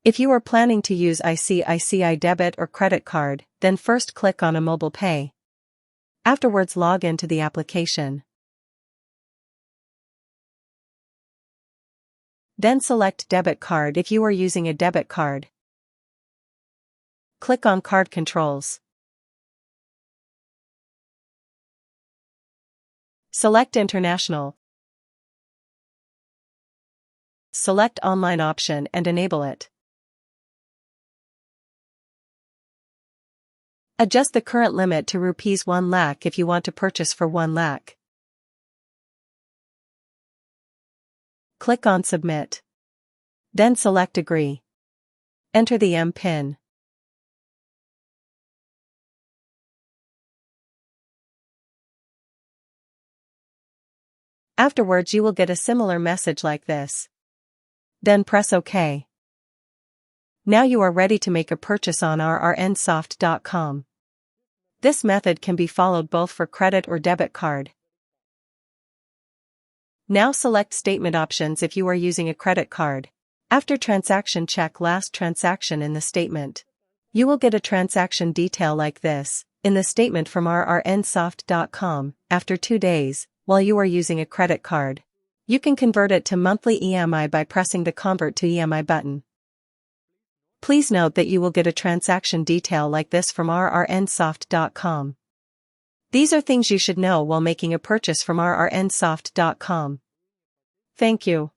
If you are planning to use ICICI debit or credit card, then first click on a mobile pay. Afterwards log into the application. Then select debit card if you are using a debit card. Click on Card Controls. Select International. Select Online option and enable it. Adjust the current limit to Rs 1 lakh if you want to purchase for 1 lakh. Click on Submit. Then select Agree. Enter the MPIN. Afterwards you will get a similar message like this. Then press OK. Now you are ready to make a purchase on RRNSOFT.com. This method can be followed both for credit or debit card. Now select Statement Options if you are using a credit card. After transaction, check Last Transaction in the statement. You will get a transaction detail like this, in the statement from RRNSOFT.com, after 2 days, while you are using a credit card. You can convert it to monthly EMI by pressing the Convert to EMI button. Please note that you will get a transaction detail like this from RRNSOFT.com. These are things you should know while making a purchase from RRNSOFT.com. Thank you.